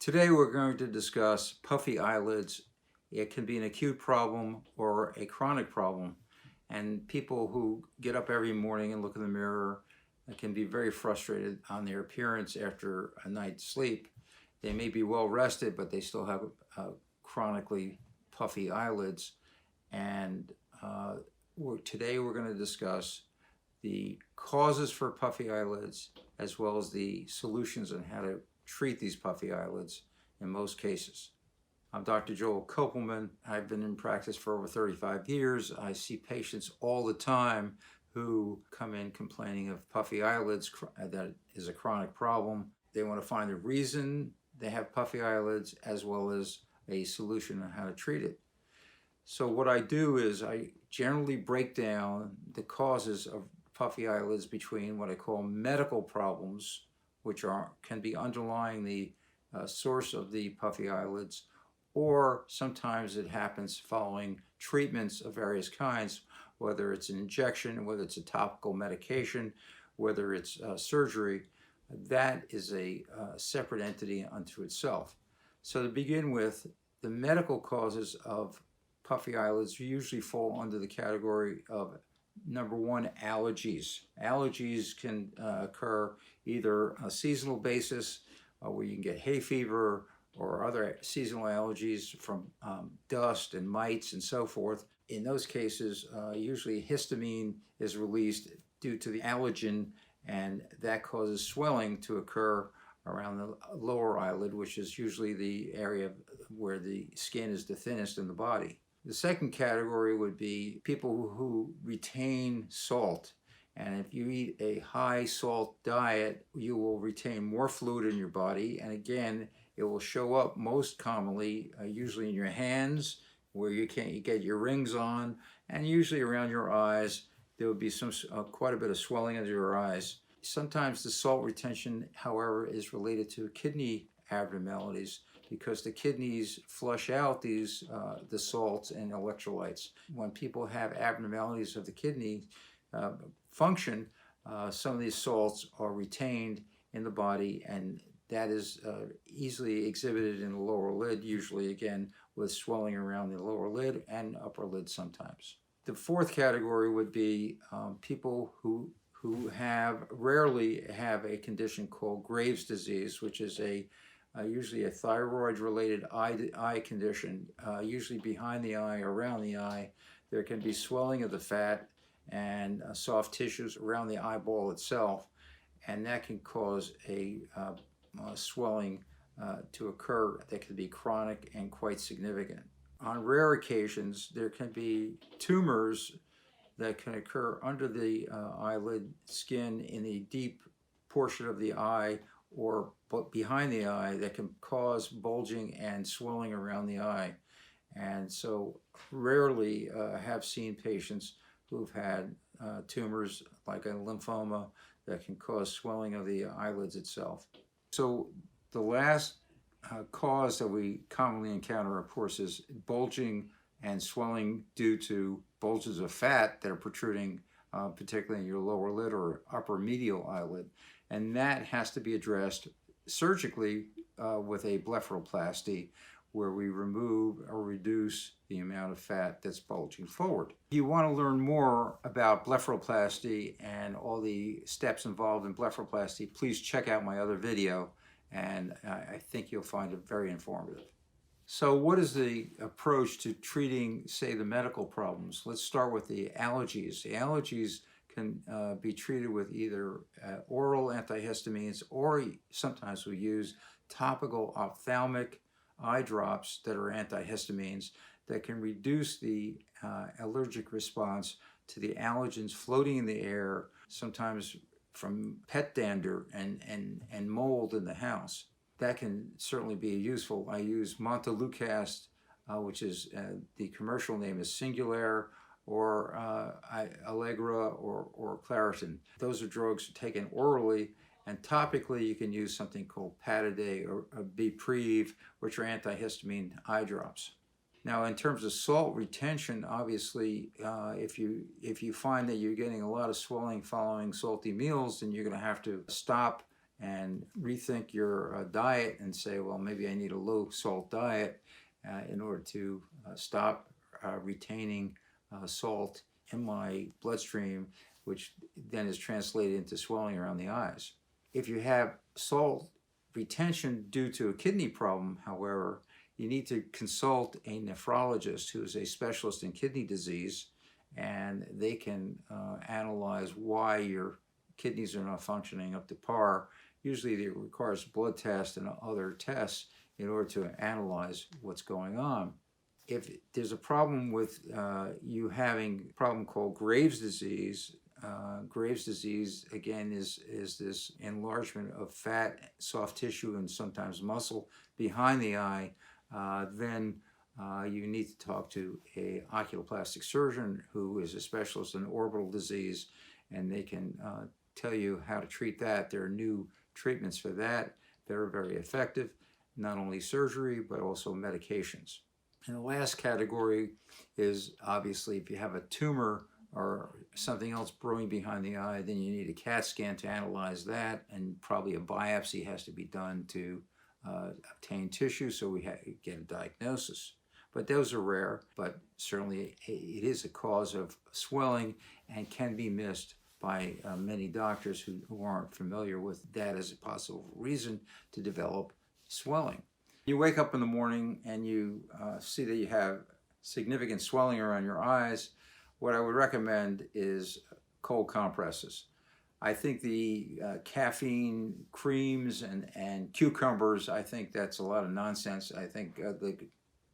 Today we're going to discuss puffy eyelids. It can be an acute problem or a chronic problem. And people who get up every morning and look in the mirror can be very frustrated on their appearance after a night's sleep. They may be well rested, but they still have chronically puffy eyelids. And today we're going to discuss the causes for puffy eyelids as well as the solutions on how to treat these puffy eyelids in most cases. I'm Dr. Joel Kopelman. I've been in practice for over 35 years. I see patients all the time who come in complaining of puffy eyelids. That is a chronic problem. They want to find the reason they have puffy eyelids as well as a solution on how to treat it. So what I do is I generally break down the causes of puffy eyelids between what I call medical problems, which can be underlying the source of the puffy eyelids, or sometimes it happens following treatments of various kinds, whether it's an injection, whether it's a topical medication, whether it's surgery. That is a separate entity unto itself. So to begin with, the medical causes of puffy eyelids usually fall under the category of number one, allergies. Allergies can occur either on a seasonal basis, where you can get hay fever or other seasonal allergies from dust and mites and so forth. In those cases, usually histamine is released due to the allergen, and that causes swelling to occur around the lower eyelid, which is usually the area where the skin is the thinnest in the body. The second category would be people who retain salt. And if you eat a high salt diet, you will retain more fluid in your body. And again, it will show up most commonly, usually in your hands, where you can't get your rings on, and usually around your eyes. There will be quite a bit of swelling under your eyes. Sometimes the salt retention, however, is related to kidney abnormalities, because the kidneys flush out the salts and electrolytes. When people have abnormalities of the kidney function, some of these salts are retained in the body, and that is easily exhibited in the lower lid, usually again with swelling around the lower lid and upper lid sometimes. The fourth category would be people who rarely have a condition called Graves' disease, which is usually a thyroid-related eye condition, usually behind the eye, around the eye. There can be swelling of the fat and soft tissues around the eyeball itself, and that can cause a swelling to occur that can be chronic and quite significant. On rare occasions, there can be tumors that can occur under the eyelid skin in the deep portion of the eye or behind the eye that can cause bulging and swelling around the eye. And so rarely have seen patients who've had tumors like a lymphoma that can cause swelling of the eyelids itself. So the last cause that we commonly encounter, of course, is bulging and swelling due to bulges of fat that are protruding, particularly in your lower lid or upper medial eyelid. And that has to be addressed surgically with a blepharoplasty, where we remove or reduce the amount of fat that's bulging forward. If you want to learn more about blepharoplasty and all the steps involved in blepharoplasty, please check out my other video, and I think you'll find it very informative. So what is the approach to treating, say, the medical problems? Let's start with the allergies. The allergies can be treated with either oral antihistamines, or sometimes we use topical ophthalmic eye drops that are antihistamines that can reduce the allergic response to the allergens floating in the air, sometimes from pet dander and mold in the house. That can certainly be useful. I use Montelukast, which is the commercial name is Singulair, or Allegra, or Claritin. Those are drugs taken orally, and topically you can use something called Pataday or Bepreve, which are antihistamine eye drops. Now, in terms of salt retention, obviously, if you find that you're getting a lot of swelling following salty meals, then you're going to have to stop and rethink your diet and say, well, maybe I need a low salt diet in order to stop retaining salt in my bloodstream, which then is translated into swelling around the eyes. If you have salt retention due to a kidney problem, however, you need to consult a nephrologist who is a specialist in kidney disease, and they can analyze why your kidneys are not functioning up to par. Usually it requires blood tests and other tests in order to analyze what's going on. If there's a problem with you having a problem called Graves' disease, Graves' disease, again, is this enlargement of fat, soft tissue, and sometimes muscle behind the eye, then you need to talk to an oculoplastic surgeon who is a specialist in orbital disease, and they can tell you how to treat that. There are new treatments for that that are very effective, not only surgery, but also medications. And the last category is obviously if you have a tumor or something else brewing behind the eye, then you need a CAT scan to analyze that, and probably a biopsy has to be done to obtain tissue so we get a diagnosis. But those are rare, but certainly it is a cause of swelling and can be missed by many doctors who aren't familiar with that as a possible reason to develop swelling. You wake up in the morning and you see that you have significant swelling around your eyes. What I would recommend is cold compresses. I think the caffeine creams and cucumbers, I think that's a lot of nonsense. I think the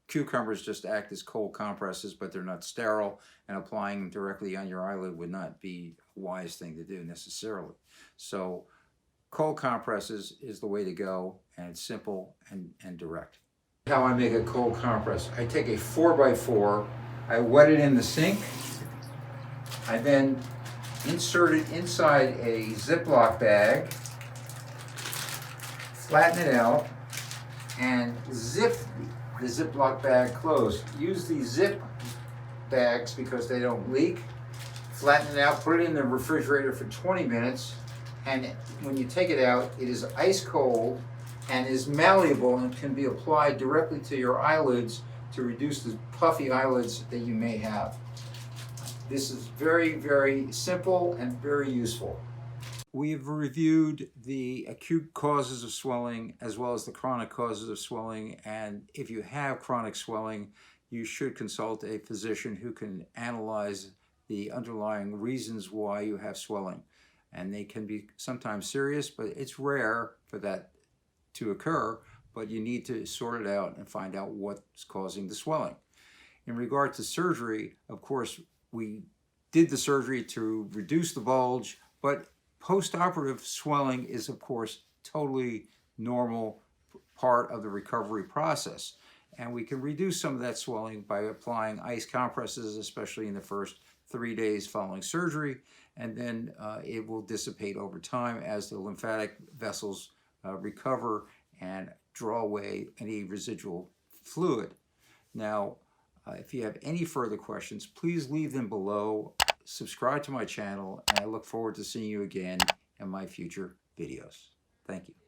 cucumbers just act as cold compresses, but they're not sterile, and applying them directly on your eyelid would not be a wise thing to do necessarily. So cold compresses is the way to go, and it's simple and direct. How I make a cold compress: I take a 4x4, I wet it in the sink, I then insert it inside a Ziploc bag, flatten it out, and zip the Ziploc bag closed. Use these zip bags because they don't leak. Flatten it out, put it in the refrigerator for 20 minutes, and when you take it out, it is ice cold and is malleable and can be applied directly to your eyelids to reduce the puffy eyelids that you may have. This is very, very simple and very useful. We've reviewed the acute causes of swelling as well as the chronic causes of swelling, and if you have chronic swelling, you should consult a physician who can analyze the underlying reasons why you have swelling. And they can be sometimes serious, but it's rare for that to occur, but you need to sort it out and find out what's causing the swelling. In regard to surgery, of course, we did the surgery to reduce the bulge, but post-operative swelling is, of course, totally normal part of the recovery process. And we can reduce some of that swelling by applying ice compresses, especially in the first 3 days following surgery, and then it will dissipate over time as the lymphatic vessels recover and draw away any residual fluid. Now, if you have any further questions, please leave them below. Subscribe to my channel, and I look forward to seeing you again in my future videos. Thank you.